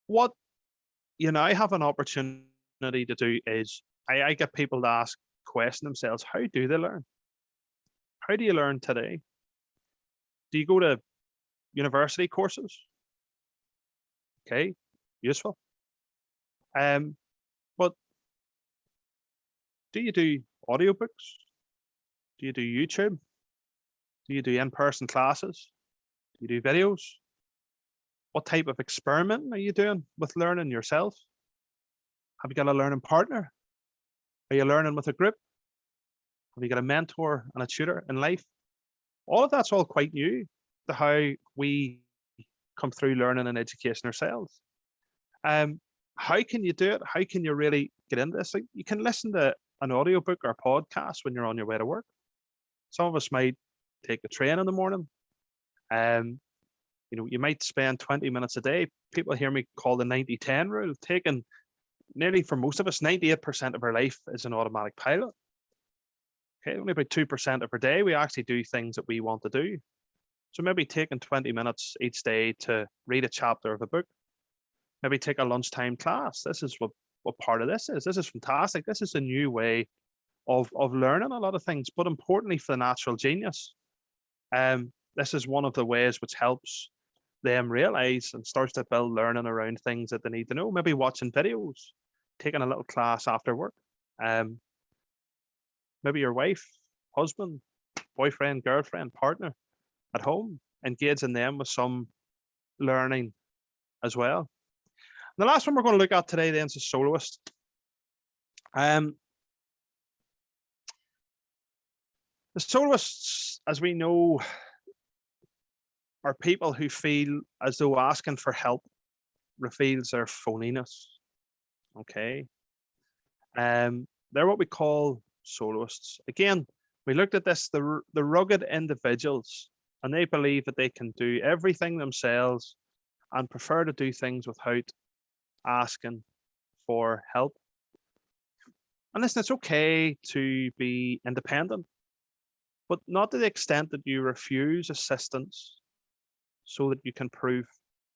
What I have an opportunity to do is I get people to question themselves, how do they learn? How do you learn today? Do you go to university courses? Okay, useful. But do you do audiobooks? Do you do YouTube? Do you do in-person classes? Do you do videos? What type of experiment are you doing with learning yourself? Have you got a learning partner? Are you learning with a group? Have you got a mentor and a tutor in life? All of that's all quite new to how we come through learning and education ourselves. How can you do it? How can you really get into this? Like, you can listen to an audiobook or a podcast when you're on your way to work. Some of us might take the train in the morning. You might spend 20 minutes a day. People hear me call the 90-10 rule, taking nearly, for most of us, 98% of our life is an automatic pilot. Okay, only about 2% of our day we actually do things that we want to do. So maybe taking 20 minutes each day to read a chapter of a book. Maybe take a lunchtime class. This is what part of this is. This is fantastic. This is a new way of learning a lot of things. But importantly for the natural genius, this is one of the ways which helps them realize and starts to build learning around things that they need to know. Maybe watching videos, taking a little class after work. Maybe your wife, husband, boyfriend, girlfriend, partner at home, engaging them with some learning as well. The last one we're going to look at today then is a soloist. The soloists, as we know, are people who feel as though asking for help reveals their phoniness. Okay. They're what we call soloists. Again, we looked at this, the rugged individuals, and they believe that they can do everything themselves and prefer to do things without asking for help. And listen, it's okay to be independent, but not to the extent that you refuse assistance so that you can prove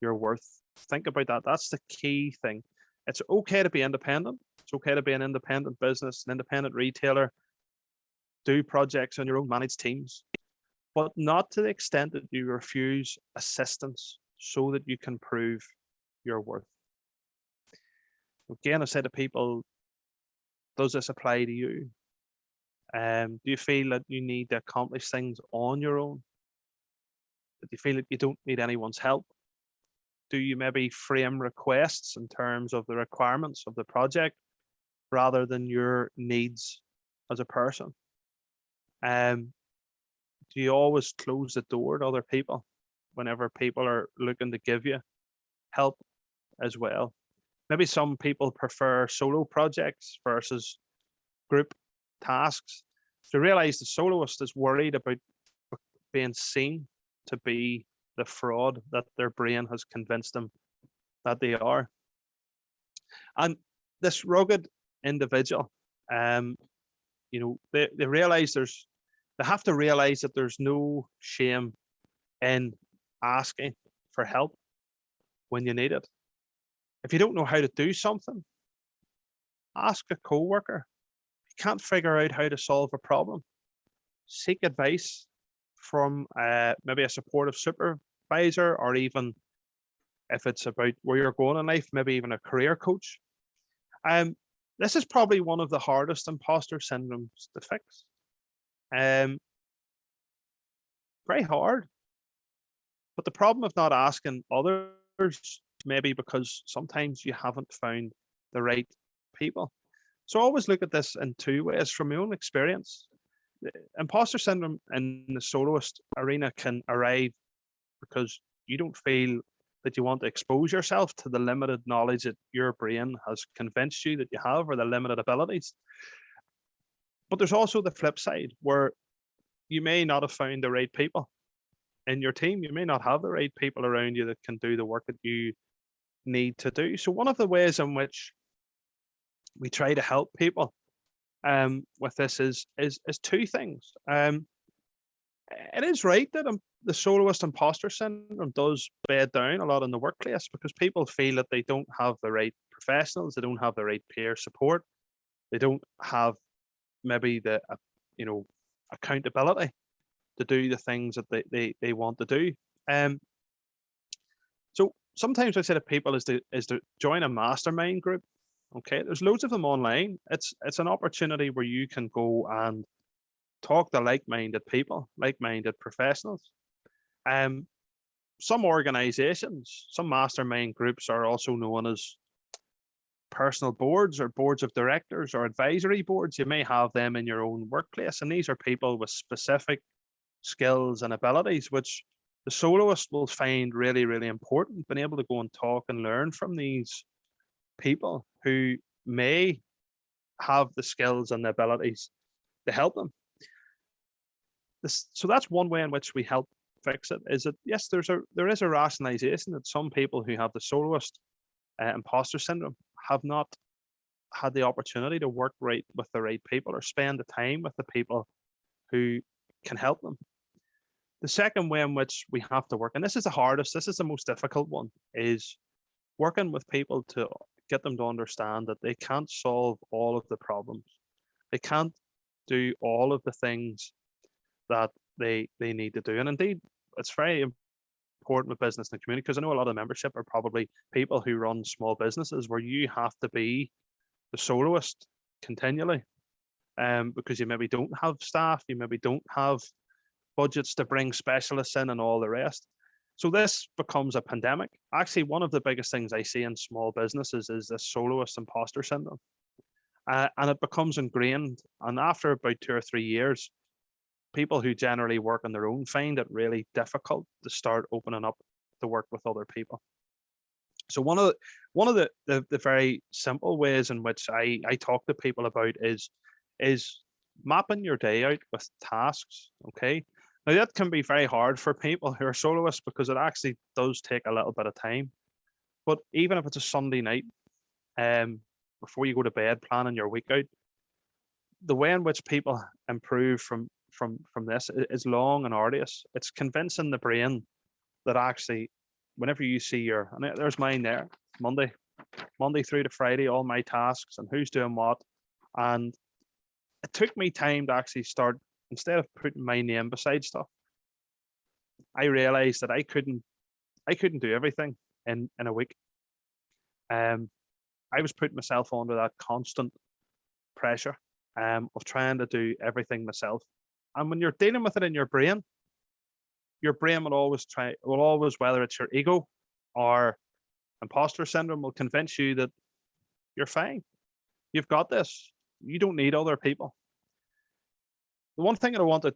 your worth. Think about that. That's the key thing. It's okay to be independent. It's okay to be an independent business, an independent retailer, do projects on your own, manage teams, but not to the extent that you refuse assistance so that you can prove your worth. Again, I say to people, does this apply to you? Do you feel that you need to accomplish things on your own? Do you feel that you don't need anyone's help? Do you maybe frame requests in terms of the requirements of the project rather than your needs as a person? Do you always close the door to other people whenever people are looking to give you help as well? Maybe some people prefer solo projects versus group tasks. So realize the soloist is worried about being seen to be the fraud that their brain has convinced them that they are. And this rugged individual, they realize they have to realize that there's no shame in asking for help when you need it. If you don't know how to do something, ask a coworker. If you can't figure out how to solve a problem, seek advice from maybe a supportive supervisor, or even if it's about where you're going in life, maybe even a career coach. This is probably one of the hardest imposter syndromes to fix. Very hard. But the problem of not asking others, maybe because sometimes you haven't found the right people. So I always look at this in two ways from my own experience. Imposter syndrome in the soloist arena can arrive because you don't feel that you want to expose yourself to the limited knowledge that your brain has convinced you that you have, or the limited abilities. But there's also the flip side where you may not have found the right people in your team. You may not have the right people around you that can do the work that you need to do. So one of the ways in which we try to help people with this is two things. It is right that the soloist imposter syndrome does bed down a lot in the workplace, because people feel that they don't have the right professionals, they don't have the right peer support, they don't have maybe the accountability to do the things that they want to do. So sometimes I say to people is to join a mastermind group. Okay, there's loads of them online. It's an opportunity where you can go and talk to like-minded people, like-minded professionals. Some organizations, some mastermind groups are also known as personal boards or boards of directors or advisory boards. You may have them in your own workplace, and these are people with specific skills and abilities, which the soloist will find really, really important, being able to go and talk and learn from these people who may have the skills and the abilities to help them. So that's one way in which we help fix it, is that yes, there is a rationalization that some people who have the soloist imposter syndrome have not had the opportunity to work right with the right people or spend the time with the people who can help them. The second way in which we have to work, and this is the hardest, this is the most difficult one, is working with people to get them to understand that they can't solve all of the problems. They can't do all of the things that they need to do. And indeed, it's very important with business and community, because I know a lot of membership are probably people who run small businesses where you have to be the soloist continually, because you maybe don't have staff, you maybe don't have budgets to bring specialists in and all the rest. So this becomes a pandemic. Actually, one of the biggest things I see in small businesses is this soloist imposter syndrome. And it becomes ingrained. And after about 2 or 3 years, people who generally work on their own find it really difficult to start opening up to work with other people. So one of the very simple ways in which I talk to people about is mapping your day out with tasks. Okay. Now that can be very hard for people who are soloists, because it actually does take a little bit of time. But even if it's a Sunday night, before you go to bed, planning your week out, the way in which people improve from this is long and arduous. It's convincing the brain that actually, whenever you see and there's mine there, Monday through to Friday, all my tasks and who's doing what. And it took me time to actually start, instead of putting my name beside stuff, I realized that I couldn't do everything in a week. I was putting myself under that constant pressure of trying to do everything myself. And when you're dealing with it in your brain will always, whether it's your ego or imposter syndrome, will convince you that you're fine. You've got this. You don't need other people. The one thing that I want to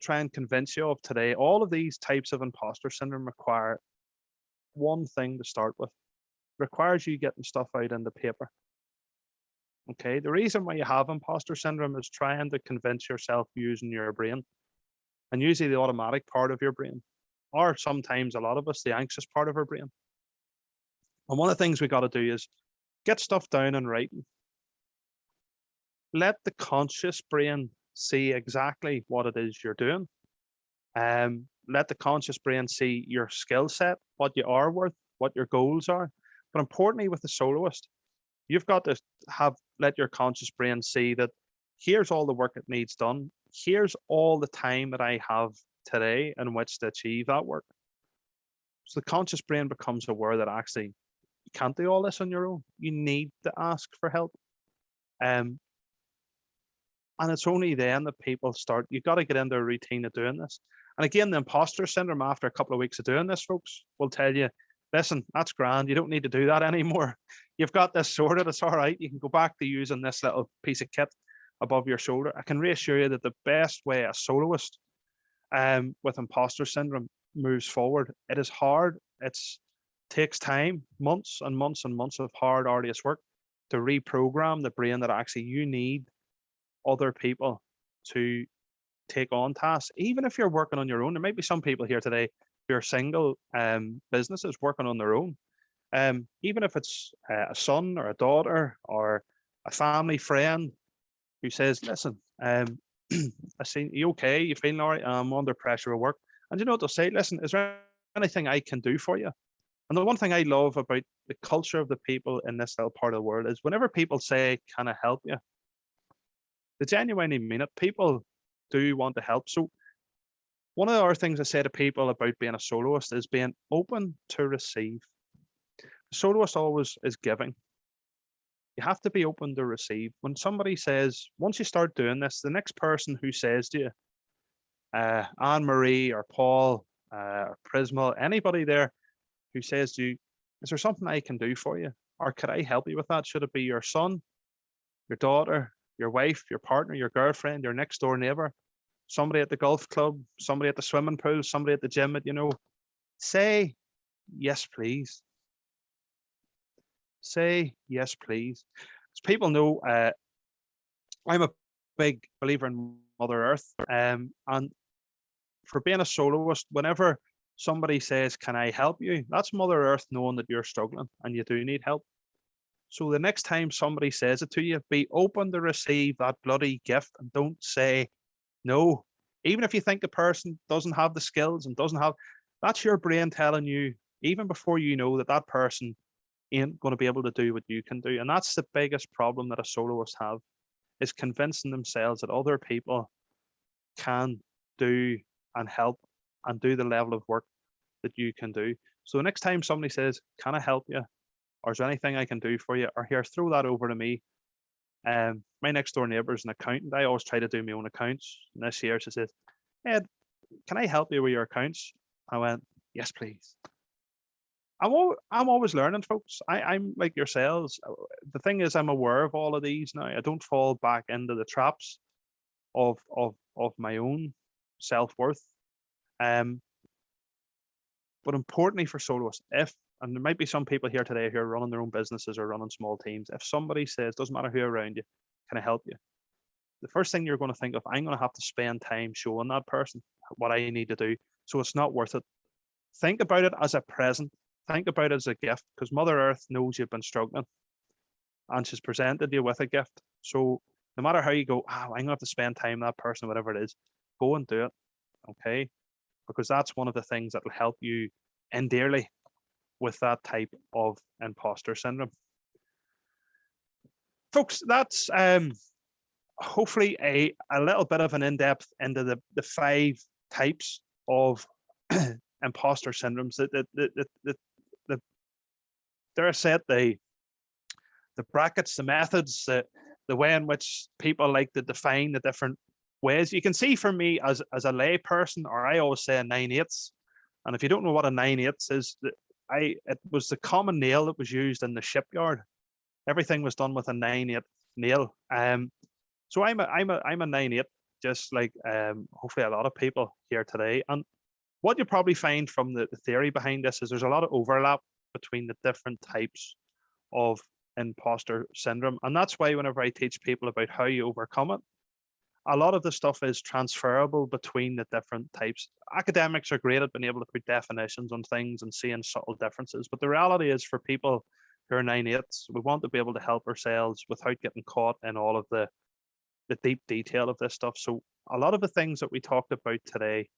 try and convince you of today, all of these types of imposter syndrome require one thing to start with. It requires you getting stuff out in the paper. Okay, the reason why you have imposter syndrome is trying to convince yourself using your brain, and usually the automatic part of your brain, or sometimes a lot of us, the anxious part of our brain. And one of the things we got to do is get stuff down in writing. Let the conscious brain see exactly what it is you're doing. Let the conscious brain see your skill set, what you are worth, what your goals are. But importantly, with the soloist, you've got to let your conscious brain see that here's all the work that needs done. Here's all the time that I have today in which to achieve that work. So the conscious brain becomes aware that actually you can't do all this on your own. You need to ask for help. And it's only then that people start, you've got to get into a routine of doing this. And again, the imposter syndrome after a couple of weeks of doing this, folks, will tell you, listen, that's grand. You don't need to do that anymore. You've got this sorted. It's all right. You can go back to using this little piece of kit above your shoulder, I can reassure you that the best way a soloist with imposter syndrome moves forward, it is hard. It's takes time, months and months and months of hard, arduous work to reprogram the brain that actually you need other people to take on tasks. Even if you're working on your own, there might be some people here today who are single businesses working on their own. Even if it's a son or a daughter or a family friend who says, listen, I see you okay, you feeling all right? I'm under pressure at work. And you know what they'll say? Listen, is there anything I can do for you? And the one thing I love about the culture of the people in this little part of the world is whenever people say, can I help you? They genuinely mean it. People do want to help. So one of the other things I say to people about being a soloist is being open to receive. The soloist always is giving. You have to be open to receive. When somebody says, once you start doing this, the next person who says to you, Anne Marie or Paul or Prismal, anybody there who says to you, is there something I can do for you? Or could I help you with that? Should it be your son, your daughter, your wife, your partner, your girlfriend, your next door neighbor, somebody at the golf club, somebody at the swimming pool, somebody at the gym, say yes, please. Say yes, please. As people know, I'm a big believer in Mother Earth. And for being a soloist, whenever somebody says, can I help you? That's Mother Earth knowing that you're struggling and you do need help. So the next time somebody says it to you, be open to receive that bloody gift and don't say no. Even if you think the person doesn't have the skills and doesn't have, that's your brain telling you, even before you know that that person ain't going to be able to do what you can do. And that's the biggest problem that a soloist have, is convincing themselves that other people can do and help and do the level of work that you can do. So the next time somebody says, can I help you? Or is there anything I can do for you? Or here, throw that over to me. My next door neighbor is an accountant. I always try to do my own accounts. And this year she says, Ed, can I help you with your accounts? I went, yes, please. I'm always learning, folks. I'm like yourselves. The thing is, I'm aware of all of these now. I don't fall back into the traps of my own self-worth. But importantly for soloists, and there might be some people here today who are running their own businesses or running small teams, if somebody says, doesn't matter who around you, can I help you? The first thing you're going to think of, I'm going to have to spend time showing that person what I need to do. So it's not worth it. Think about it as a present. Think about it as a gift, because Mother Earth knows you've been struggling and she's presented you with a gift. So no matter how you go, I'm going to have to spend time with that person, whatever it is, go and do it. Okay. Because that's one of the things that will help you end dearly with that type of imposter syndrome. Folks, that's hopefully a little bit of an in-depth into the 5 types of imposter syndromes. They're set the brackets, the methods, the way in which people like to define the different ways. You can see for me as a lay person, or I always say a 9/8. And if you don't know what a 9/8 is, it was the common nail that was used in the shipyard. Everything was done with a 9/8 nail. So I'm a 9/8, just like hopefully a lot of people here today. And what you probably find from the theory behind this is there's a lot of overlap between the different types of imposter syndrome. And that's why whenever I teach people about how you overcome it, a lot of the stuff is transferable between the different types. Academics are great at being able to put definitions on things and seeing subtle differences. But the reality is, for people who are 9/8s, we want to be able to help ourselves without getting caught in all of the deep detail of this stuff. So a lot of the things that we talked about today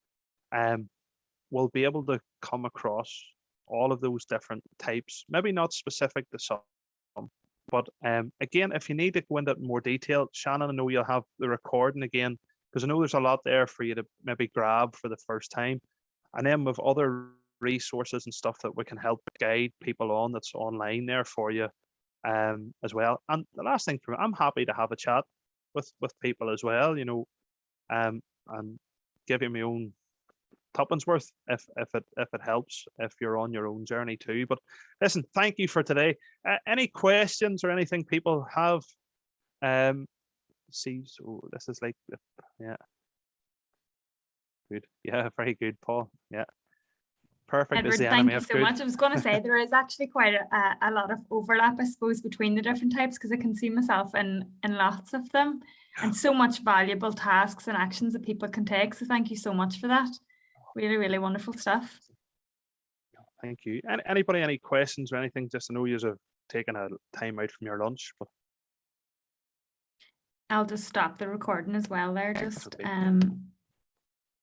will be able to come across all of those different types, maybe not specific to some. But again, if you need to go into more detail, Shannon, I know you'll have the recording again, because I know there's a lot there for you to maybe grab for the first time. And then with other resources and stuff that we can help guide people on, that's online there for you as well. And the last thing, I'm happy to have a chat with people as well, and give you my own tuppence worth if it helps, if you're on your own journey too. But listen, thank you for today. Any questions or anything people have, see. So this is like, yeah, good. Yeah, very good, Paul. Yeah, perfect is Edward, the thank enemy you of so good. much. I was going to say there is actually quite a lot of overlap, I suppose, between the different types because I can see myself in lots of them and so much valuable tasks and actions that people can take. So thank you so much for that. Really, really wonderful stuff. Thank you. Anybody, any questions or anything? Just to know you have taken a time out from your lunch, but I'll just stop the recording as well there. Just okay.